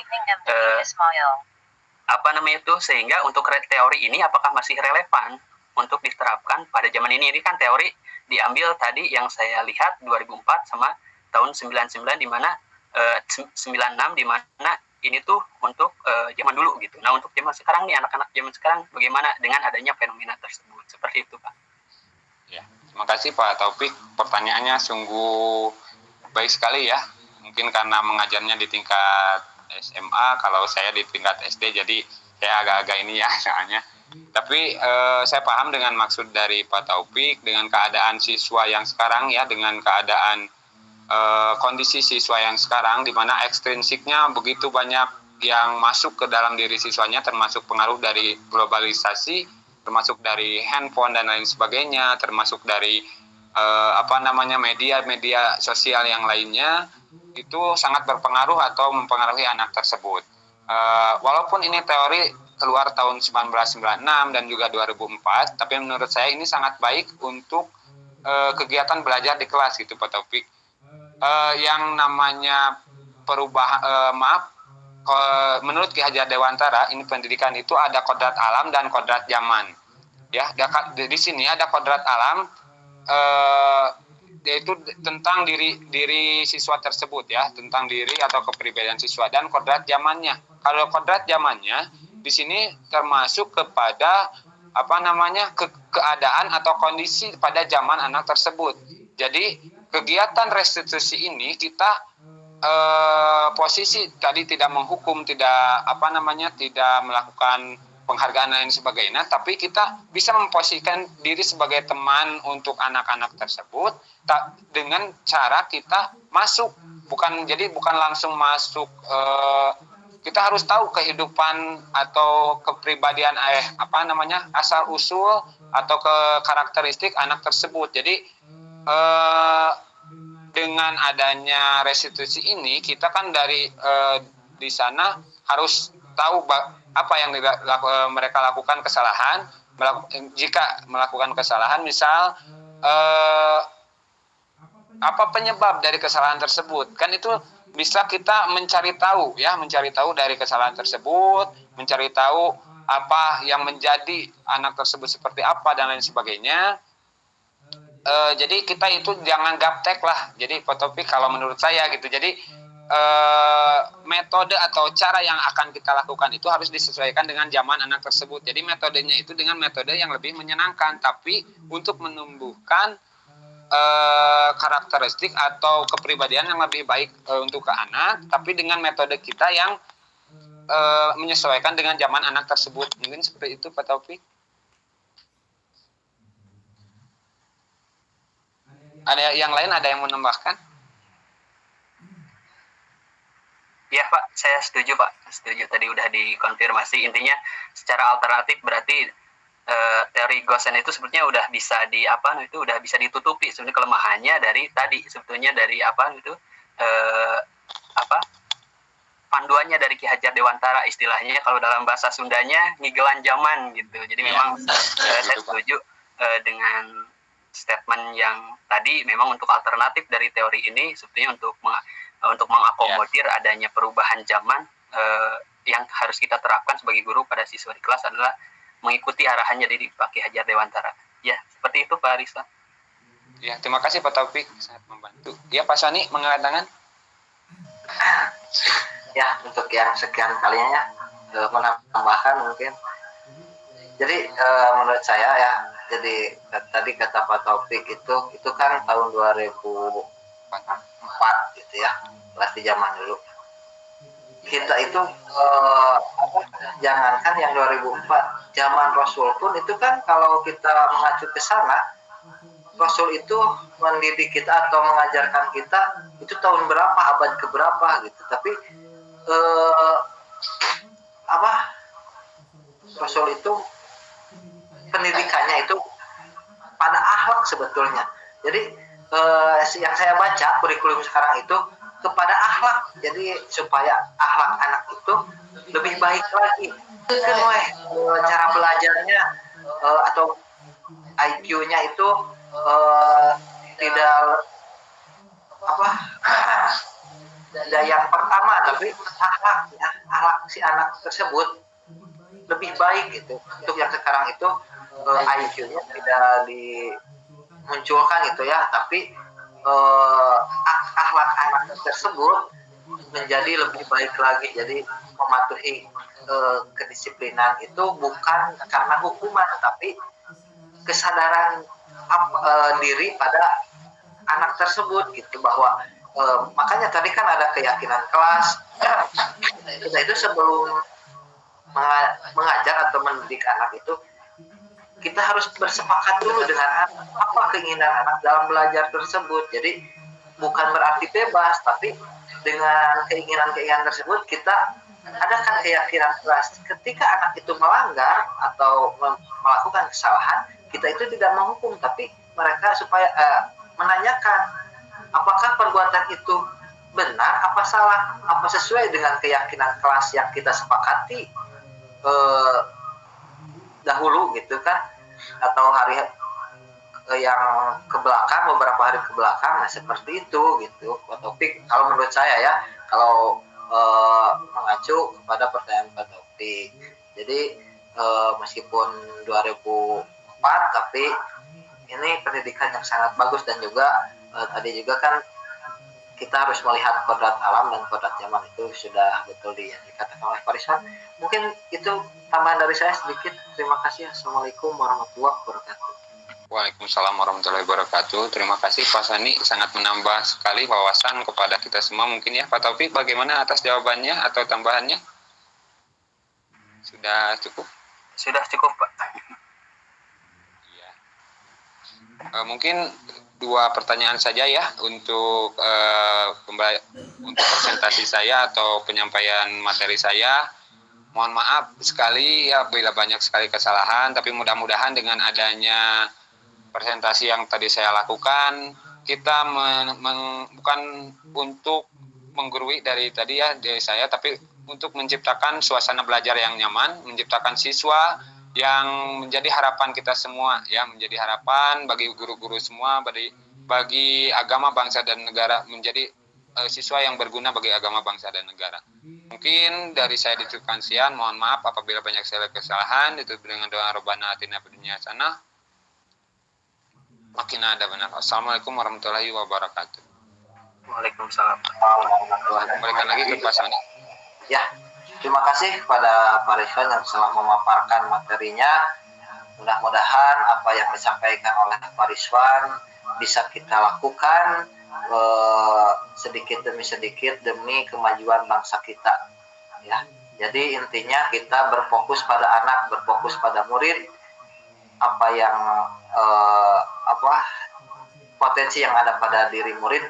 apa namanya itu, sehingga untuk teori ini apakah masih relevan untuk diterapkan pada zaman ini. Ini kan teori diambil tadi yang saya lihat 2004 sama tahun 99 di mana 96 di mana ini tuh untuk zaman dulu gitu. Nah untuk zaman sekarang nih, anak-anak zaman sekarang bagaimana dengan adanya fenomena tersebut? Seperti itu Pak. Ya, terima kasih Pak Taufik. Pertanyaannya sungguh baik sekali ya. Mungkin karena mengajarnya di tingkat SMA, kalau saya di tingkat SD, jadi saya agak-agak ini ya soalnya. Tapi saya paham dengan maksud dari Pak Taufik, dengan keadaan siswa yang sekarang ya, dengan keadaan kondisi siswa yang sekarang, di mana ekstrinsiknya begitu banyak yang masuk ke dalam diri siswanya, termasuk pengaruh dari globalisasi, termasuk dari handphone dan lain sebagainya, termasuk dari media sosial yang lainnya, itu sangat berpengaruh atau mempengaruhi anak tersebut. Walaupun ini teori keluar tahun 1996 dan juga 2004, tapi menurut saya ini sangat baik untuk kegiatan belajar di kelas gitu Pak Taufik. Yang namanya perubahan, menurut Ki Hajar Dewantara, ini pendidikan itu ada kodrat alam dan kodrat zaman. Ya, di sini ada kodrat alam, yaitu tentang diri siswa tersebut ya, tentang diri atau kepribadian siswa, dan kodrat zamannya. Kalau kodrat zamannya di sini termasuk kepada keadaan atau kondisi pada zaman anak tersebut. Jadi kegiatan restitusi ini kita posisi tadi tidak menghukum, tidak tidak melakukan penghargaan dan sebagainya, tapi kita bisa memposisikan diri sebagai teman untuk anak-anak tersebut dengan cara kita masuk, bukan langsung masuk. Kita harus tahu kehidupan atau kepribadian asal usul atau karakteristik anak tersebut. Jadi dengan adanya restitusi ini, kita kan dari di sana harus tahu apa yang mereka lakukan kesalahan. Jika melakukan kesalahan, misal apa penyebab dari kesalahan tersebut, kan itu bisa kita mencari tahu dari kesalahan tersebut, mencari tahu apa yang menjadi anak tersebut seperti apa dan lain sebagainya. Jadi kita itu jangan gaptek lah. Jadi Pak Taufik, kalau menurut saya gitu. Jadi metode atau cara yang akan kita lakukan itu harus disesuaikan dengan zaman anak tersebut. Jadi metodenya itu dengan metode yang lebih menyenangkan, tapi untuk menumbuhkan karakteristik atau kepribadian yang lebih baik untuk ke anak, tapi dengan metode kita yang menyesuaikan dengan zaman anak tersebut. Mungkin seperti itu Pak Taufik. Ada yang lain, ada yang menambahkan? Ya Pak, saya setuju Pak. Setuju, tadi udah dikonfirmasi. Intinya secara alternatif berarti teori Gossen itu sebetulnya udah bisa udah bisa ditutupi sebenarnya kelemahannya dari tadi, sebetulnya dari panduannya dari Ki Hajar Dewantara, istilahnya kalau dalam bahasa Sundanya ngigelan zaman gitu. Jadi memang saya setuju dengan statement yang tadi memang untuk alternatif dari teori ini sebetulnya untuk mengakomodir adanya perubahan zaman yang harus kita terapkan sebagai guru pada siswa di kelas adalah mengikuti arahannya dari Pak Ki Hajar Dewantara. Ya, seperti itu Pak Ariswan. Ya, terima kasih Pak Taufik, sangat membantu. Ya, Pak Sani, mengangkat tangan. Ya, untuk yang sekian kalinya menambahkan mungkin. Jadi menurut saya ya, jadi tadi kata Pak Taufik itu kan tahun 2004 gitu ya, berarti zaman dulu. Kita itu jangankan yang 2004, zaman Rasul pun itu kan kalau kita mengacu ke sana, Rasul itu mendidik kita atau mengajarkan kita itu tahun berapa, abad keberapa gitu. Tapi Rasul itu pendidikannya itu pada akhlak sebetulnya. Jadi yang saya baca kurikulum sekarang itu kepada akhlak. Jadi supaya akhlak anak itu lebih baik lagi. Cara belajarnya atau IQ-nya itu tidak yang pertama, tapi akhlak si anak tersebut lebih baik gitu. Untuk yang sekarang itu IQ-nya tidak dimunculkan gitu ya, tapi akhlak anak tersebut menjadi lebih baik lagi. Jadi mematuhi kedisiplinan itu bukan karena hukuman, tapi kesadaran diri pada anak tersebut gitu, bahwa makanya tadi kan ada keyakinan kelas. Kita itu sebelum mengajar atau mendidik anak itu kita harus bersepakat dulu dengan anak, apa keinginan anak dalam belajar tersebut. Jadi bukan berarti bebas, tapi dengan keinginan-keinginan tersebut kita adakan keyakinan keras. Ketika anak itu melanggar atau melakukan kesalahan, kita itu tidak menghukum, tapi mereka supaya menanyakan apakah perbuatan itu benar, apa salah, apa sesuai dengan keyakinan kelas yang kita sepakati dahulu gitu kan, atau hari yang ke belakang, beberapa hari ke belakang. Nah seperti itu gitu Pak Taufik, kalau menurut saya ya, kalau mengacu kepada pertanyaan Pak Taufik. Jadi meskipun 2004 tapi ini pendidikan yang sangat bagus, dan juga tadi juga kan kita harus melihat kodrat alam dan kodrat zaman itu sudah betul dikatakan oleh Pak Ariswan. Mungkin itu tambahan dari saya sedikit. Terima kasih. Assalamualaikum warahmatullahi wabarakatuh. Waalaikumsalam warahmatullahi wabarakatuh. Terima kasih Pak Sani, sangat menambah sekali wawasan kepada kita semua. Mungkin ya Pak Taufik, bagaimana atas jawabannya atau tambahannya? Sudah cukup? Sudah cukup Pak. Ya. Mungkin 2 pertanyaan saja ya untuk presentasi saya atau penyampaian materi saya. Mohon maaf sekali ya bila banyak sekali kesalahan, tapi mudah-mudahan dengan adanya presentasi yang tadi saya lakukan, kita bukan untuk menggurui dari tadi ya dari saya, tapi untuk menciptakan suasana belajar yang nyaman, menciptakan siswa yang menjadi harapan kita semua ya, menjadi harapan bagi guru-guru semua, bagi agama, bangsa dan negara, menjadi siswa yang berguna bagi agama, bangsa dan negara. Mungkin dari saya ditutupan sekian, mohon maaf apabila banyak sekali kesalahan. Ditutup dengan doa Rabbana atina fid dunya hasanah wa qina adzabannar. Assalamualaikum warahmatullahi wabarakatuh. Waalaikumsalam. Kembalikan lagi ke Pak Sani. Ya, terima kasih kepada Pak Ariswan yang telah memaparkan materinya. Mudah-mudahan apa yang disampaikan oleh Pak Ariswan bisa kita lakukan sedikit demi sedikit demi kemajuan bangsa kita. Ya, jadi intinya kita berfokus pada anak, berfokus pada murid. Apa yang potensi yang ada pada diri murid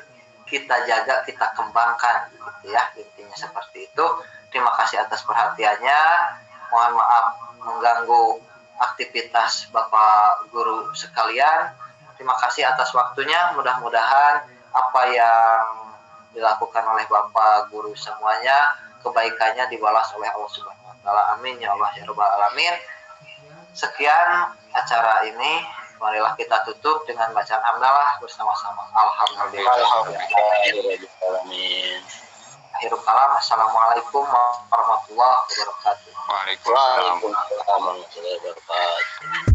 kita jaga, kita kembangkan gitu ya, intinya seperti itu. Terima kasih atas perhatiannya. Mohon maaf mengganggu aktivitas Bapak guru sekalian. Terima kasih atas waktunya. Mudah-mudahan apa yang dilakukan oleh Bapak guru semuanya kebaikannya dibalas oleh Allah Subhanahu wa taala. Amin ya Allah ya rabbal alamin. Sekian acara ini. marilah kita tutup dengan bacaan hamdalah bersama-sama. Alhamdulillah. Alhamdulillah. Akhirul kalam. Assalamualaikum warahmatullahi wabarakatuh. Waalaikumsalam. Waalaikumsalam warahmatullahi wabarakatuh.